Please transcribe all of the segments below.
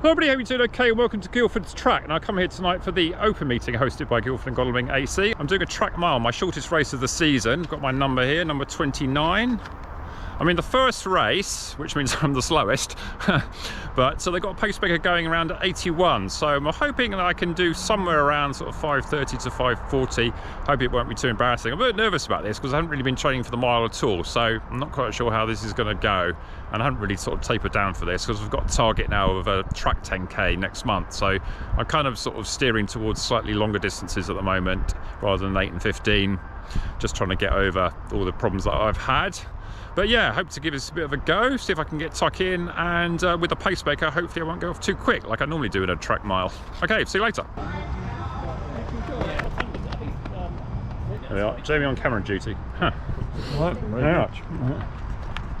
Hello everybody, how are you doing? Okay, welcome to Guildford's track. And I come here tonight for the open meeting hosted by Guildford Godalming AC. I'm doing a track mile, my shortest race of the season. Got my number here, number 29. I'm in the first race, which means I'm the slowest. But so they've got a pacemaker going around at 81. So I'm hoping that I can do somewhere around sort of 5:30 to 5:40. Hope it won't be too embarrassing. I'm a bit nervous about this because I haven't really been training for the mile at all. So I'm not quite sure how this is going to go. And I haven't really sort of tapered down for this because we've got a target now of a track 10k next month. So I'm kind of sort of steering towards slightly longer distances at the moment rather than 8 and 15. Just trying to get over all the problems that I've had. But yeah, hope to give this a bit of a go, see if I can get tuck in, and with a pacemaker, hopefully I won't go off too quick like I normally do in a track mile. Okay, see you later. There we are, Jamie on camera duty. Huh. Right, very much.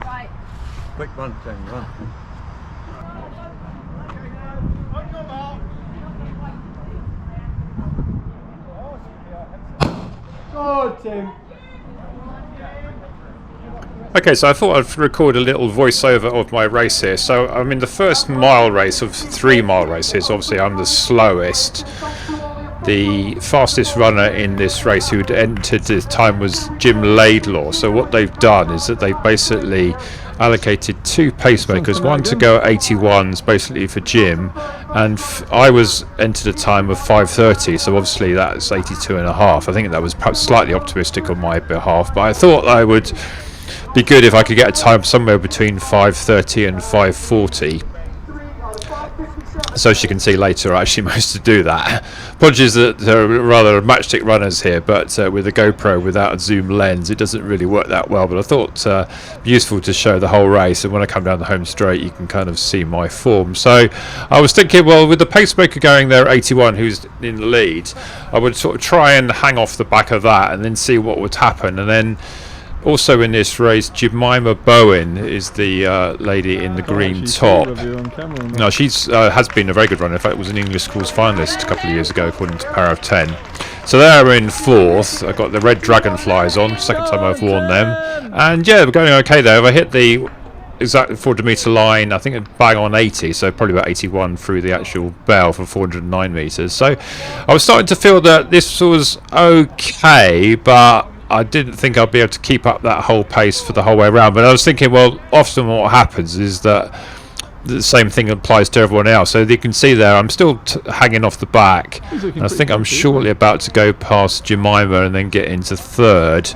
Right. Quick run, Jamie, run. Oh, Tim. Okay, so I thought I'd record a little voiceover of my race here. So I'm in the first mile race of 3 mile races. Obviously I'm the slowest. The fastest runner in this race who'd entered this time was Jim Laidlaw. So what they've done is that they've basically allocated 2 pacemakers, one to go at 81s basically for Jim, and I was entered a time of 5:30, so obviously that's 82 and a half. I think that was perhaps slightly optimistic on my behalf, but I thought I would be good if I could get a time somewhere between 5:30 and 5:40. So as you can see later, I actually managed to do that. Apologies that there are rather matchstick runners here, but with a GoPro without a zoom lens, it doesn't really work that well. But I thought useful to show the whole race, and when I come down the home straight, you can kind of see my form. So I was thinking, well, with the pacemaker going there at 81, who's in the lead, I would sort of try and hang off the back of that, and then see what would happen, and then. Also in this race, Jemima Bowen is the lady in the green top. No, she's has been a very good runner. In fact, was an English schools finalist a couple of years ago, according to Power of 10. So they're in 4th. I've got the red dragonflies on, second time I've worn them. And yeah, we're going okay there. I hit the exact 400 metre line, I think it bang on 80, so probably about 81 through the actual bell for 409 metres. So I was starting to feel that this was okay, but I didn't think I'd be able to keep up that whole pace for the whole way around. But I was thinking, well, often what happens is that the same thing applies to everyone else. So you can see there, I'm still hanging off the back. I think I'm shortly about to go past Jemima and then get into 3rd.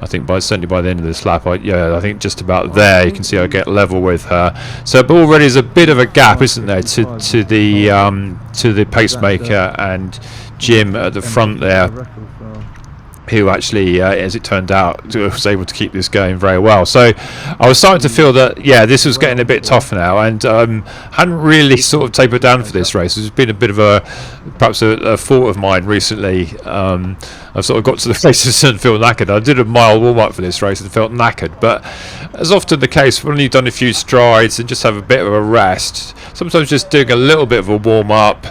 I think certainly by the end of this lap, I think just about there. You can see I get level with her. So, but already there's a bit of a gap, isn't there, to the pacemaker and Jim at the front there, who actually, as it turned out, was able to keep this going very well. So I was starting to feel that, yeah, this was getting a bit tough now, and hadn't really sort of tapered down for this race. It's been a bit of perhaps a fault of mine recently. I've sort of got to the races and feel knackered. I did a mile warm-up for this race and felt knackered, but as often the case, when you've done a few strides and just have a bit of a rest, sometimes just doing a little bit of a warm-up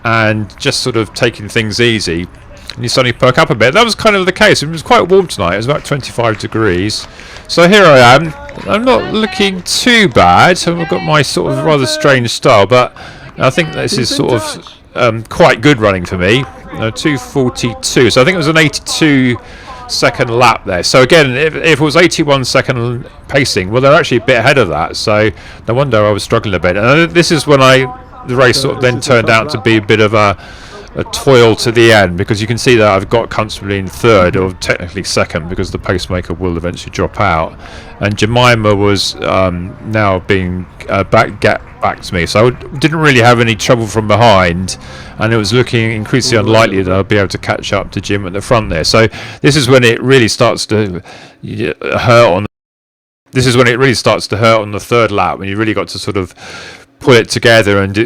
and just sort of taking things easy, and you suddenly perk up a bit. That was kind of the case. It was quite warm tonight. It was about 25 degrees. So here I am. I'm not looking too bad. I've got my sort of rather strange style, but I think this is sort of quite good running for me. 2:42. So I think it was an 82 second lap there. So again, if it was 81 second pacing, well, they're actually a bit ahead of that. So no wonder I was struggling a bit. And this is when the race sort of then turned out to be a bit of a toil to the end, because you can see that I've got comfortably in 3rd, or technically 2nd, because the pacemaker will eventually drop out, and Jemima was now being back to me, so I didn't really have any trouble from behind, and it was looking increasingly unlikely that I'll be able to catch up to Jim at the front there. So this is when it really starts to hurt on. This is when it really starts to hurt on the 3rd lap, when you really got to sort of pull it together and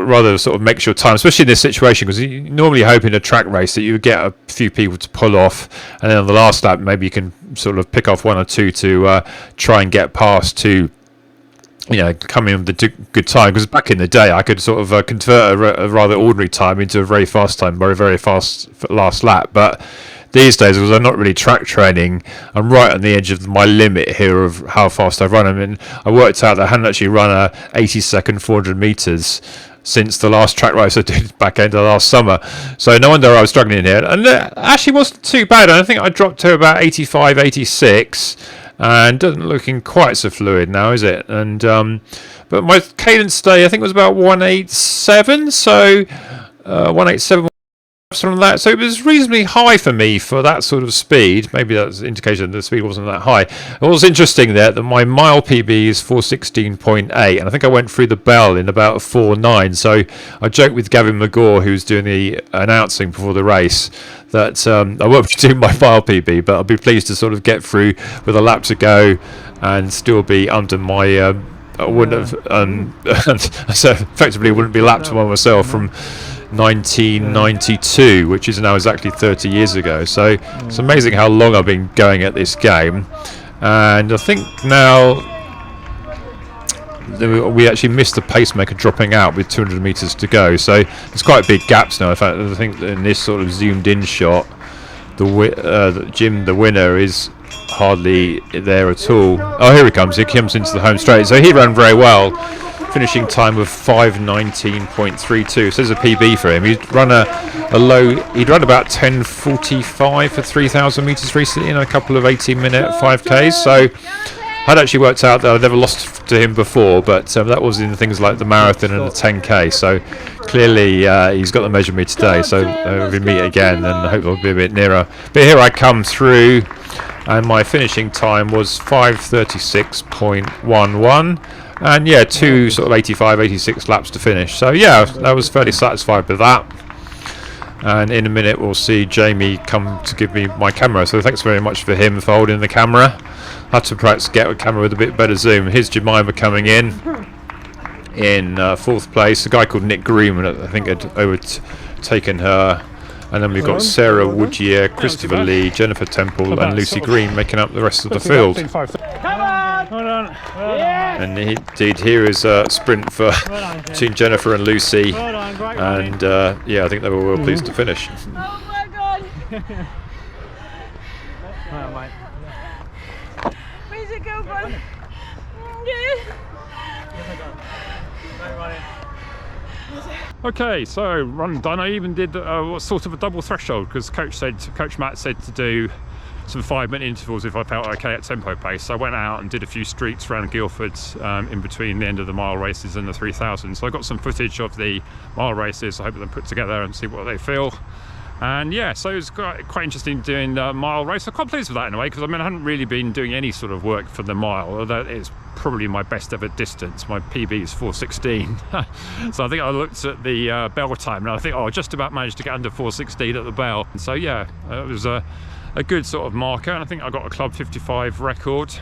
rather sort of makes your time, especially in this situation, because you normally hope in a track race that you would get a few people to pull off, and then on the last lap maybe you can sort of pick off 1 or 2 to try and get past to, come in with the good time. Because back in the day I could sort of convert a rather ordinary time into a very fast time by a very fast last lap, but these days, because I'm not really track training, I'm right on the edge of my limit here of how fast I run. I mean, I worked out that I hadn't actually run a 80-second 400 meters since the last track race I did back end of last summer. So no wonder I was struggling here. And it actually wasn't too bad. I think I dropped to about 85, 86, and doesn't looking quite so fluid now, is it? And but my cadence today I think was about 187, so 187 from that, so it was reasonably high for me for that sort of speed. Maybe that's an indication that the speed wasn't that high. It was interesting there that my mile PB is 4:16.8, and I think I went through the bell in about 4:09. So I joked with Gavin McGaw, who's doing the announcing before the race, that I won't be doing my mile PB, but I'll be pleased to sort of get through with a lap to go and still be under my I wouldn't have so effectively wouldn't be lapped by myself from 1992, which is now exactly 30 years ago. So it's amazing how long I've been going at this game. And I think now we actually missed the pacemaker dropping out with 200 meters to go, so there's quite big gaps now. In fact, I think in this sort of zoomed in shot, Jim, the winner, is hardly there at all. Oh, here he comes into the home straight. So he ran very well, finishing time of 5:19.32. So there's a PB for him. He'd run he'd run about 10:45 for 3,000 meters recently in a couple of 18-minute 5Ks. So I'd actually worked out that I'd never lost to him before, but that was in things like the marathon and the 10K. So clearly he's got the measure of me today. So we meet again, and I hope I'll be a bit nearer. But here I come through, and my finishing time was 5:36.11. And yeah, two sort of 85, 86 laps to finish. So yeah, I was fairly satisfied with that. And in a minute we'll see Jamie come to give me my camera. So thanks very much for him for holding the camera. I had to perhaps get a camera with a bit better zoom. Here's Jemima coming in fourth place. A guy called Nick Green, I think, had overtaken her. And then we've got Sarah Woodyear, Christopher Lee, Jennifer Temple and Lucy Green making up the rest of the field. And indeed, here is a sprint between Jennifer and Lucy, and yeah, I think they were well pleased to finish. Oh my god! Where's it go, bud? Okay, so run done. I even did sort of a double threshold, because Coach Matt said to do some 5-minute intervals if I felt okay at tempo pace. So I went out and did a few streets around Guildford in between the end of the mile races and the 3,000. So I got some footage of the mile races. I hope them put together and see what they feel. And yeah, so it was quite interesting doing the mile race. I'm quite pleased with that in a way, because I mean I hadn't really been doing any sort of work for the mile, although it's probably my best ever distance. My PB is 4:16. So I think I looked at the bell time and I think, oh, I just about managed to get under 4:16 at the bell. And so yeah, it was a good sort of marker, and I think I got a Club 55 record.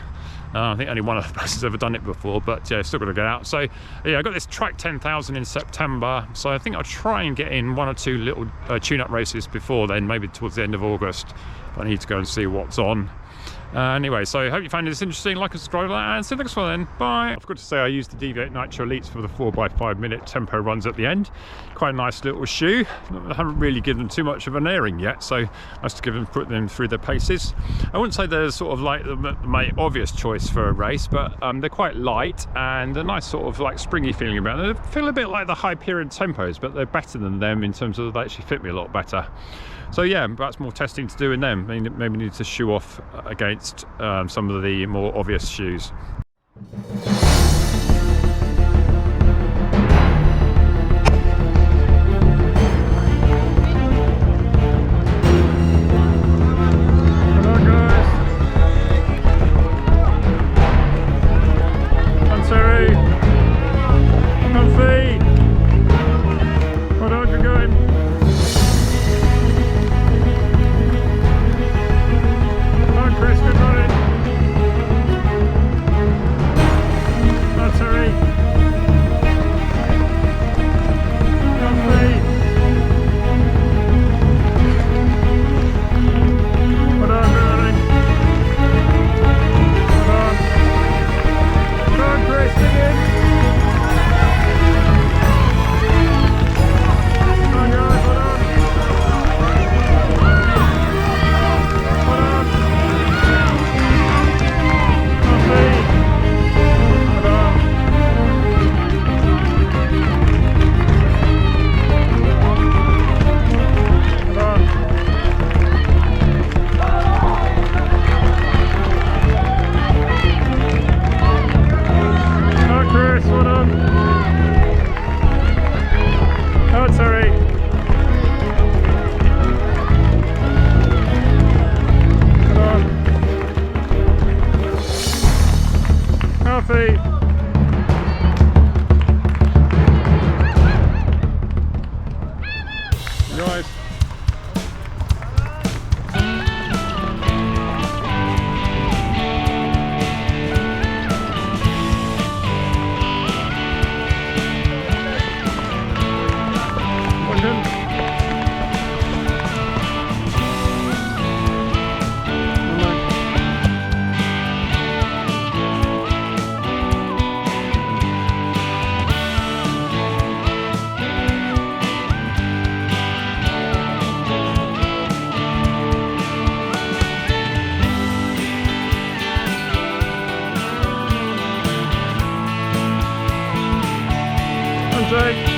I think only one of the person's ever done it before, but yeah, still got to get out. So yeah, I got this track 10,000 in September, so I think I'll try and get in 1 or 2 little tune-up races before then, maybe towards the end of August. I need to go and see what's on. Anyway, so I hope you found this interesting. Like and subscribe, and see you next one then. Bye. I forgot to say I used the Deviate Nitro Elites for the 4x5 minute tempo runs at the end. Quite a nice little shoe. I haven't really given them too much of an airing yet, so nice to put them through their paces. I wouldn't say they're sort of like my obvious choice for a race, but they're quite light and a nice sort of like springy feeling about them. They feel a bit like the Hyperion Tempos, but they're better than them in terms of they actually fit me a lot better. So yeah, perhaps more testing to do in them. Maybe need to shoe off against some of the more obvious shoes. see.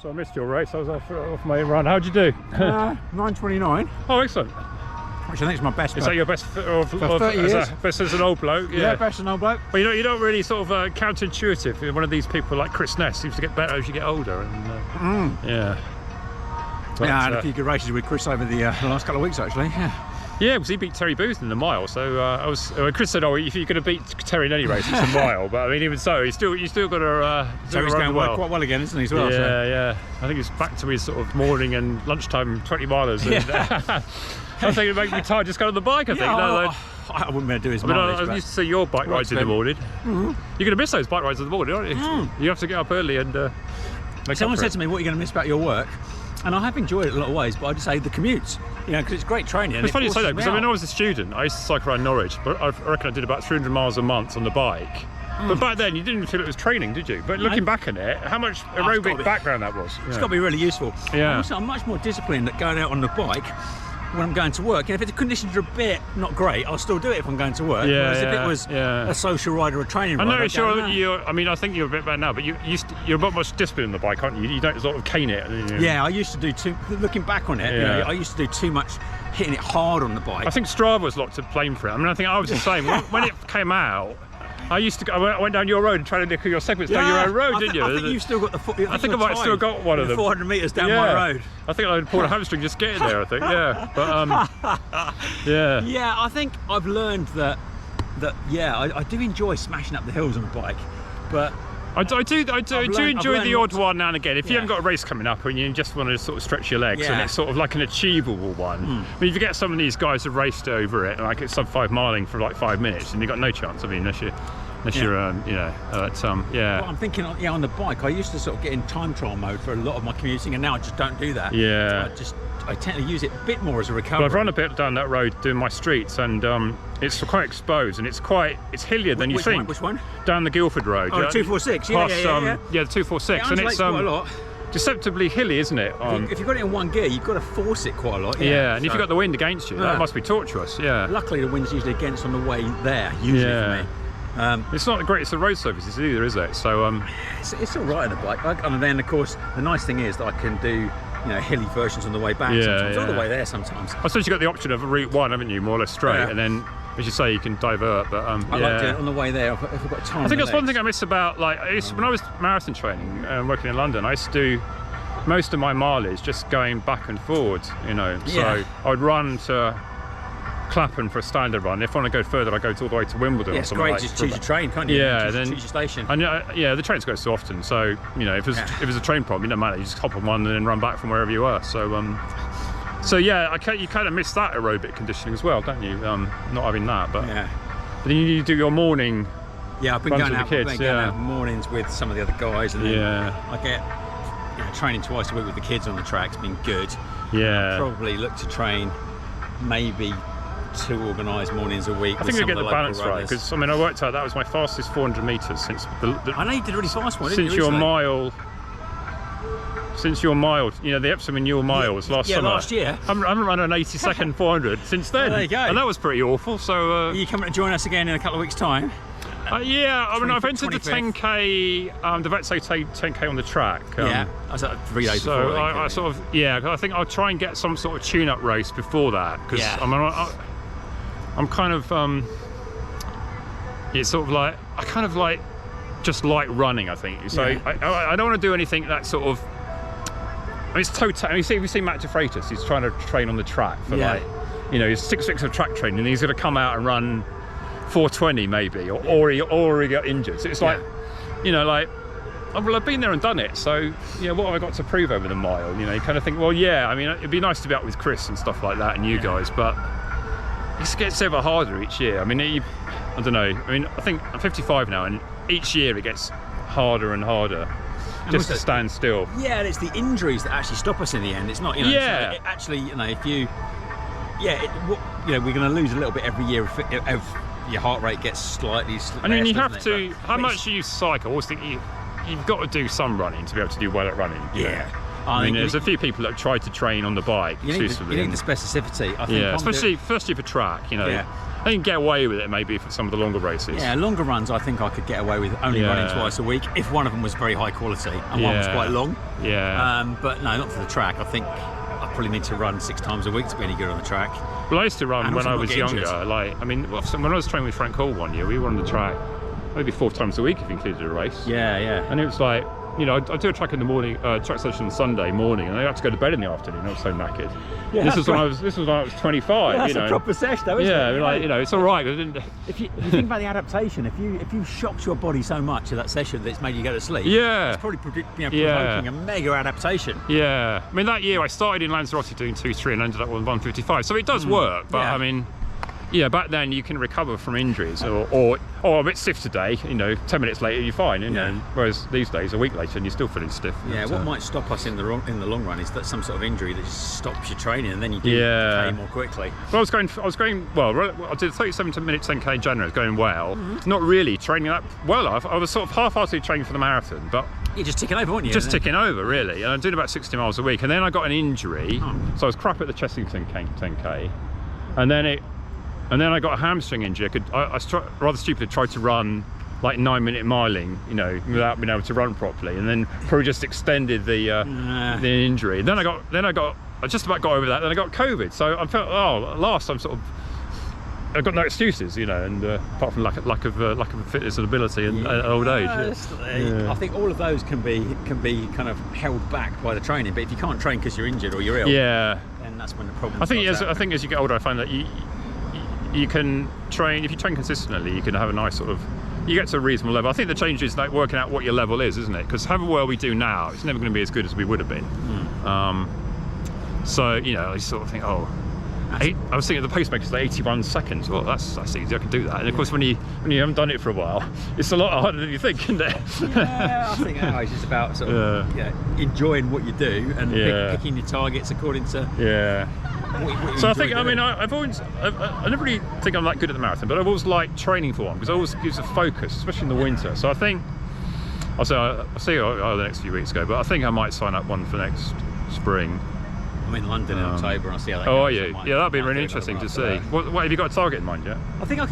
So I missed your race. I was off my run. How'd you do? 9:29, Oh, excellent. which I think is my best. Is that your best of 30 years? best as an old bloke? Yeah, best an old bloke. But you don't really sort of counterintuitive. You're one of these people like Chris Ness seems to get better as you get older. And yeah. But, Yeah, I had a few good races with Chris over the last couple of weeks actually. Yeah. Yeah, because he beat Terry Booth in the mile. So Chris said, "Oh, if you're going to beat Terry in any race, it's a mile." But I mean, even so, you still got to. So he's going quite well again, isn't he? As well. Yeah, So. yeah. I think he's back to his sort of morning and lunchtime 20 milers. And, I think it makes me tired just going on the bike. I think. I wouldn't be able to do his I mean, mileage. I used to see your bike rides in the morning. You're going to miss those bike rides in the morning, aren't you? You have to get up early and make Someone up for said it. to me, "What are you going to miss about your work?" And I have enjoyed it a lot of ways, but I just say the commutes, because it's great training. and It's funny you it say that forces because me when I was a student, I used to cycle around Norwich, but I reckon I did about 300 miles a month on the bike. But back then, you didn't feel it was training, did you? But looking back at it, how much aerobic background that was. It's got to be really useful. Yeah. Also, I'm much more disciplined at going out on the bike when I'm going to work. And if the conditions are a bit not great, I'll still do it if I'm going to work. Yeah, Whereas if yeah, it was yeah. a social ride or a training I'm ride, not I'd sure go, that "No." you're. I mean, I think you're a bit better now, but you're a bit much disciplined on the bike, aren't you? You don't sort of cane it. Yeah, I used to do too. Looking back on it, Yeah. I used to do too much hitting it hard on the bike. I think Strava was locked to blame for it. I mean, I think I was the same. When it came out, I went down your road and tried to nick your segments down your own road, didn't you? I think you've still got the. I think I might have still got one of them. 400 metres down my road. I think I'd pulled a hamstring just getting there. I think, yeah. But yeah. Yeah, I think I've learned that I do enjoy smashing up the hills on a bike, but I do enjoy learned the odd not to- one now and again. If you Yeah. haven't got a race coming up and you just want to sort of stretch your legs, and Yeah. it's sort of like an achievable one. I mean, if you get some of these guys who raced over it, like it's sub 5 miling for like 5 minutes, and you've got no chance. I mean, unless you're, yeah. Well, I'm thinking, on the bike, I used to sort of get in time trial mode for a lot of my commuting, and now I just don't do that. Yeah. So I tend to use it a bit more as a recovery. Well, I've run a bit down that road doing my streets, and it's quite exposed, and it's hillier than you Which think. one? Which one? Down the Guildford Road. Oh, the 246. Yeah, Past, yeah. yeah, the 246, It and undulates it's quite a lot. deceptively hilly, isn't it? If you've got it in one gear, you've got to force it quite a lot. Yeah, and if you've got the wind against you, Yeah. that must be tortuous. Yeah. Luckily, the wind's usually against on the way there, usually for me. It's not the greatest of road surfaces either, is it? So It's all right on the bike. And then, of course, the nice thing is that I can do, hilly versions on the way back sometimes, or the way there sometimes. I suppose you've got the option of Route 1, haven't you, more or less straight, Yeah. and then, as you say, you can divert. But I like doing it on the way there if I've got time. I think that's one thing I miss about, when I was marathon training and working in London, I used to do most of my mileage just going back and forward, Yeah. So I would run to Clapham for a standard run. If I want to go further, I go all the way to Wimbledon. Yeah, or it's something great. like Just choose your train, can't you? Yeah, choose then your station. And the trains go so often. So if there's a train problem, it doesn't matter. You just hop on one and then run back from wherever you were. So yeah, you kind of miss that aerobic conditioning as well, don't you? Not having that, but Yeah. then you do your morning. Yeah, I've been Runs going with out, the kids, I've been going yeah. out mornings with some of the other guys, and then Yeah, I get training twice a week with the kids on the track's been good. yeah. Probably look to train maybe 2 organised mornings a week. I think with we get some the of balance local right runners. because I worked out that was my fastest 400 metres since I know you did a really fast one, didn't since you? your recently? mile. Since your mile, the Epsom in your mile was last summer. last year. I haven't run an 80-second 400 since then. Well, there you go. And that was pretty awful. So Are you coming to join us again in a couple of weeks' time? yeah, I've entered the 25th. 10k, the Vet 10k on the track. I was at 3 days So before. I sort of, 'cause I think I'll try and get some sort of tune-up race before that because Yeah. I'm kind of it's sort of like I kind of like just like running. I think so. Yeah. I don't want to do anything that sort of mean, it's total. You see Matt DeFreitas, he's trying to train on the track for like, you know, he's 6 weeks of track training, and he's going to come out and run 4:20 maybe, or he got injured. So it's like, you know, like, oh, well, I've been there and done it, so, you know, what have I got to prove over the mile? You know, you kind of think, well, yeah, I mean, it'd be nice to be out with Chris and stuff like that, and you guys, but it gets ever harder each year. I mean, I don't know. I mean, I think I'm 55 now, and each year it gets harder and harder just to stand still. Yeah, and it's the injuries that actually stop us in the end. It's not, you know, it actually, you know, if you, you know, we're going to lose a little bit every year if your heart rate gets slightly less. I mean, you have to, how much do you cycle? I always think you've got to do some running to be able to do well at running. Yeah. I mean, there's a few people that have tried to train on the bike exclusively. You need the specificity, I think. Yeah, especially for track, you know. Yeah. I can get away with it maybe for some of the longer races. Yeah, longer runs I think I could get away with only running twice a week if one of them was very high quality and one was quite long. Yeah. But no, not for the track. I think I probably need to run 6 times a week to be any good on the track. Well, I used to run when I was younger. Like, I mean, when I was training with Frank Hall one year, we were on the track maybe 4 times a week if you included a race. Yeah, yeah. And it was like, you know, I do a track in the morning, track session on Sunday morning, and I had to go to bed in the afternoon. I was so knackered. Yeah, this was when I was 25. Yeah, that's, you know, a proper sesh, though, isn't it? Yeah, like, you know, it's all right. I didn't. If you think about the adaptation, if you shocked your body so much of that session that it's made you go to sleep, it's probably provoking a mega adaptation. Yeah, I mean, that year I started in Lanzarote doing 2:3 and ended up with 1:55, so it does work. But I mean, back then you can recover from injuries, or a bit stiff today, you know, 10 minutes later you're fine, you know. Whereas these days, a week later, and you're still feeling stiff. Yeah, what might stop us in the long run is that some sort of injury that just stops your training, and then you do decay more quickly. Well, I was going well. I did 37-minute 10k in January. It was going well. Not really training that well. I was sort of half-heartedly training for the marathon, but you're just ticking over, weren't you? Just ticking over, really. And I'm doing about 60 miles a week, and then I got an injury, so I was crap at the Chessington 10k, and then I got a hamstring injury. I rather stupidly tried to run like 9-minute miling, you know, without being able to run properly, and then probably just extended the injury. Then I just about got over that. Then I got COVID, so I felt, at last I've got no excuses, you know, and apart from lack of fitness and ability and old age. I think all of those can be kind of held back by the training. But if you can't train because you're injured or you're ill, then that's when the problem. I think as you get older, I find that you can train, if you train consistently, you can have a nice sort of, you get to a reasonable level. I think the change is like working out what your level is, isn't it? Because however well we do now, it's never going to be as good as we would have been. So, you know, I sort of think, I was thinking the pacemakers like 81 seconds. Well, that's easy. I can do that. And of course, when you haven't done it for a while, it's a lot harder than you think, isn't it? Yeah, I think it's just about sort of enjoying what you do and picking your targets according to. So I think, I mean, I never really think I'm that good at the marathon, but I've always liked training for one because it always gives a focus, especially in the winter. So I think I'll see how the next few weeks go, but I think I might sign up one for next spring. I'm in London in October, and I'll see how that goes. Oh, are you? Yeah, that'd be really interesting to see. What have you got a target in mind yet? I think I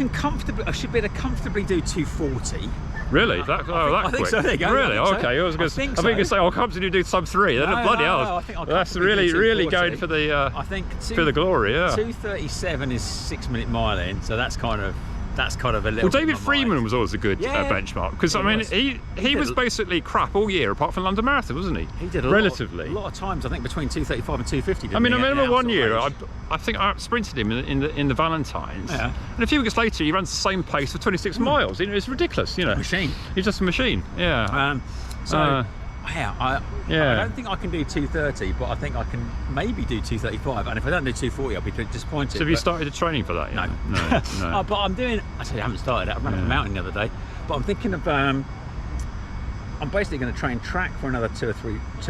should be able to comfortably do 240. Really? That I think quick? so. There you go. Really? Okay. I was going to say, I'll comfortably do sub 3. Then bloody hell. That's really going for the. I think for the glory. Yeah. 2:37 is 6-minute mile in, so that's kind of a little. Well, David Freeman was always a good benchmark because I mean he was basically crap all year apart from London Marathon, wasn't he? He did a lot of times. I think between 2:35 and 2:50. I mean, I remember one year I think I sprinted him in the Valentines, and a few weeks later he runs the same pace for 26 miles. You know, it's ridiculous. You know, machine. He's just a machine. Yeah. I don't think I can do 2:30, but I think I can maybe do 2:35. And if I don't do 2:40, I'll be disappointed. So have you started the training for that? No. No. But I'm doing. Actually, I haven't started it. I ran up a mountain the other day, but I'm thinking of. I'm basically going to train track for another two or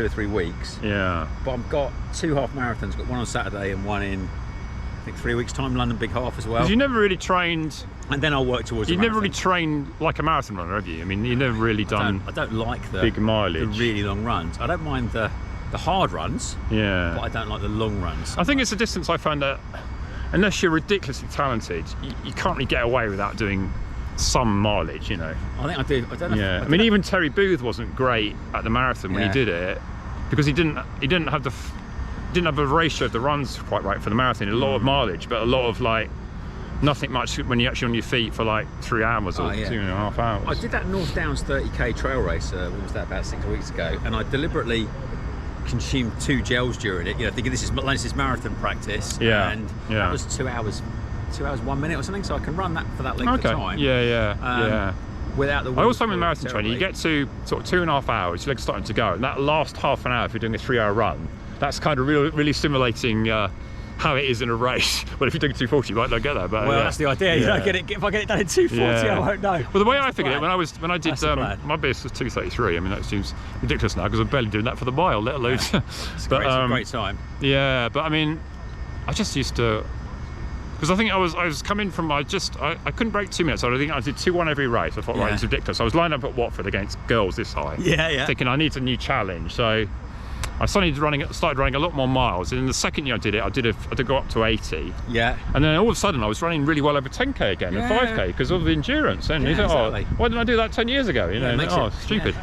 three weeks. Yeah. But I've got 2 half marathons. Got one on Saturday and one in, I think, 3 weeks' time. London big half as well. Because you never really trained. And then I'll work towards. You've never really trained like a marathon runner, have you? I mean, you've never really done. I don't like the big mileage, the really long runs. I don't mind the hard runs. Yeah. But I don't like the long runs. I think it's a distance I found that unless you're ridiculously talented, you can't really get away without doing some mileage. You know. I think I do. I don't know. Yeah. I mean, even Terry Booth wasn't great at the marathon when he did it because he didn't have a ratio of the runs quite right for the marathon. A lot of mileage, but a lot of like. Nothing much when you're actually on your feet for like 3 hours or 2.5 hours. I did that North Downs 30k trail race, when was that, about 6 weeks ago, and I deliberately consumed 2 gels during it. You know, thinking this is marathon practice. Yeah. And yeah. that was 2 hours, 1 minute or something. So I can run that for that length of time. Yeah. Without the. I also in marathon training, you get to sort of 2.5 hours, your legs starting to go, and that last half an hour, if you're doing a 3-hour run, that's kind of really simulating how it is in a race. Well, if you're doing 240, you might not get that. But well, that's the idea. You don't get it. If I get it done in 240, I won't know. Well, the way I figured it when I did my best was 2:33. I mean, that seems ridiculous now because I'm barely doing that for the mile, let alone. It's a great time. Yeah, but I mean, I just used to. Because I think I was coming from, I couldn't break 2 minutes. I think I did 2:1 every race. I thought, right, it's ridiculous. I was lined up at Watford against girls this high. Yeah. Thinking I need a new challenge. So I started running a lot more miles. And in the second year I did go up to 80. Yeah. And then all of a sudden I was running really well over 10k again and 5k because of the endurance. And you thought, oh, why didn't I do that 10 years ago? You know, stupid.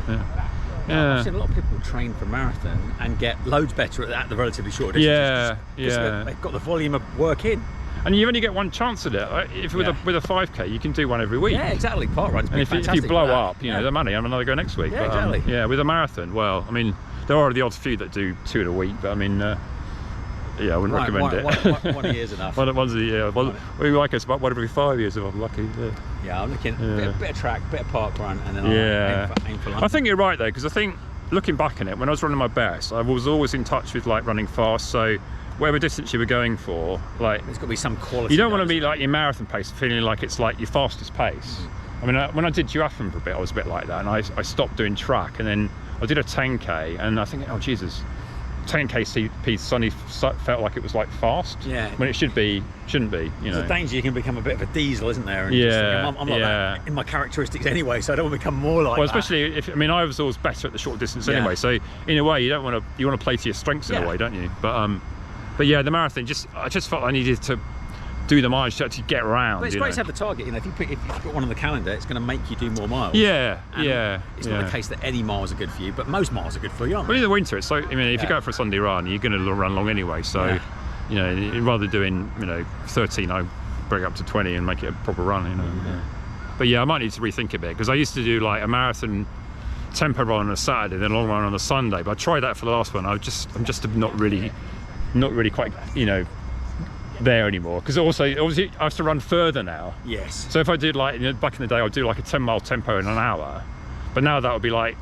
I've seen a lot of people train for marathon and get loads better at the relatively short distance. They've got the volume of work in. And you only get one chance at it. If with a 5k, you can do one every week. Yeah, exactly. Park runs. And if you blow up, you know, the money. I'm another go next week. Yeah, but, exactly. With a marathon, well, I mean, there are the odd few that do 2 in a week, but I mean, I wouldn't recommend it. One a year's enough. Once a year. Well, we like us about 1 every 5 years if I'm lucky. Yeah, I'm looking bit of track, bit of park run, and then aim for London. I think you're right though, because I think looking back on it, when I was running my best, I was always in touch with like running fast. So whatever distance you were going for, like there's got to be some quality. You don't want to be like your marathon pace, feeling like it's like your fastest pace. I mean, when I did duathlon for a bit, I was a bit like that, and I stopped doing track, and then I did a 10k, and I think, oh Jesus, 10k CP suddenly felt like it was like fast. Yeah. When it shouldn't be. You know. There's a danger you can become a bit of a diesel, isn't there? And I'm not that in my characteristics anyway, so I don't want to become more like. Well, especially if I was always better at the short distance anyway. So in a way, you want to play to your strengths in a way, don't you? But yeah, the marathon, I just felt I needed to do the mileage to get around. But it's great to have the target. You know, if you've got one on the calendar, it's going to make you do more miles. Yeah. It's not the case that any miles are good for you, but most miles are good for you, aren't they? Well, in the winter, it's so. I mean, if you go out for a Sunday run, you're going to run long anyway. So, you know, rather doing 13, I bring it up to 20 and make it a proper run. You know. But yeah, I might need to rethink a bit because I used to do like a marathon tempo run on a Saturday, then a long run on a Sunday. But I tried that for the last one. I'm just not really quite, there anymore, because also obviously I have to run further now. Yes. So if I did like back in the day, I'd do like a 10-mile tempo in an hour, but now that would be like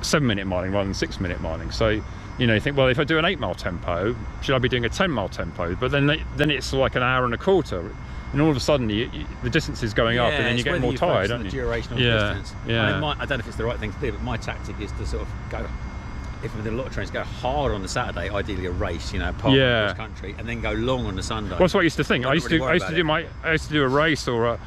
7-minute miling rather than 6-minute miling. So you think, well, if I do an 8-mile tempo, should I be doing a 10-mile tempo? But then it's like an hour and a quarter, and all of a sudden the distance is going up, and then you get more tired, don't you? Duration of distance. I don't know if it's the right thing to do, but my tactic is to sort of go. If with a lot of trains, go hard on the Saturday, ideally a race, part of the country, and then go long on the Sunday. Well, that's what I used to think. I used to do a race or a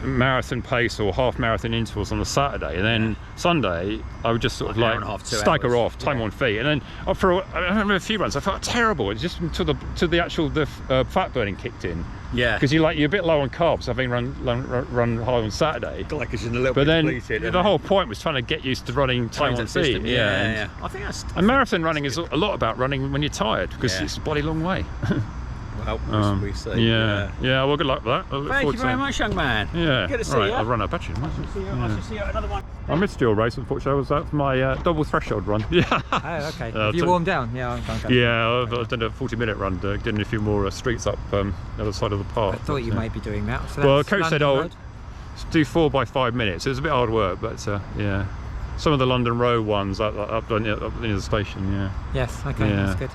marathon pace or half marathon intervals on the Saturday, and then Sunday I would just sort of like stagger off, time on feet, and then I remember a few runs I felt terrible. It's just until the actual fat burning kicked in. Yeah. Because you're a bit low on carbs, having run hard on Saturday. Glycogen a little bit depleted. The whole point was trying to get used to running time on feet. Yeah. I think that's. And marathon running is a lot about running when you're tired, because it's a bloody long way. Well, we see. Yeah. Well, good luck with that. Thank you very much, young man. Yeah. Good to see you. I'll run out of battery. I shall see you at another one. I missed your race, unfortunately. I was out for my double threshold run. Yeah. Oh, okay. Have you warmed down? Yeah, I've done a 40-minute run, getting a few more streets up the other side of the park. I thought you might be doing that. So well, coach said, do 4 by 5 minutes. It was a bit hard work, but yeah. Some of the London Row ones up near the station, yeah. Yes, okay, that's good.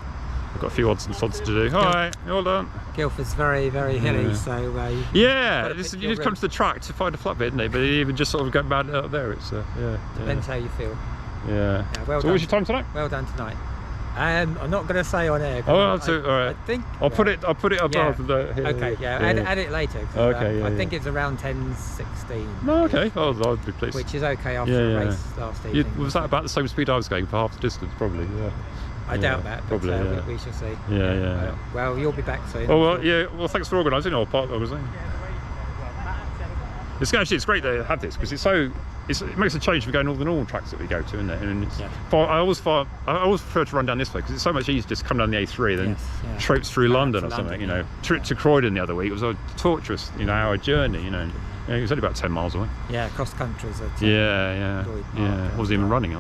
I've got a few odds and sods to do. Alright, well done. Guildford's very, very hilly, so you just come to the track to find a flat bit, isn't it? But even just sort of go mad up there, it's depends how you feel. Yeah. Well so what was your time tonight? Well done tonight. I'm not going to say on air. All right. I think I'll put it above the. Okay, add it later. I think it's around 10:16. No, okay. I'd be pleased. Which is okay after a race last evening. Was that about the same speed I was going for half the distance, probably? Yeah. I doubt that, but we shall see. Yeah. Well, you'll be back soon. Oh well, yeah. Well, thanks for organising our part. Obviously. It's great they have this because it makes a change from going all the normal tracks that we go to, isn't it? And I always prefer to run down this way because it's so much easier to just come down the A3 than traipse through London or something. To Croydon the other week, it was a torturous hour journey. Yeah, it was only about 10 miles away. Yeah, cross country's a Yeah. Wasn't even running.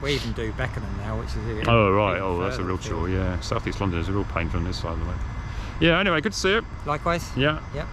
We even do Beckenham now, which is oh right, that's a real chore. Yeah, South East London is a real pain from this side of the way. Yeah. Anyway, good to see you. Likewise. Yeah. Yep.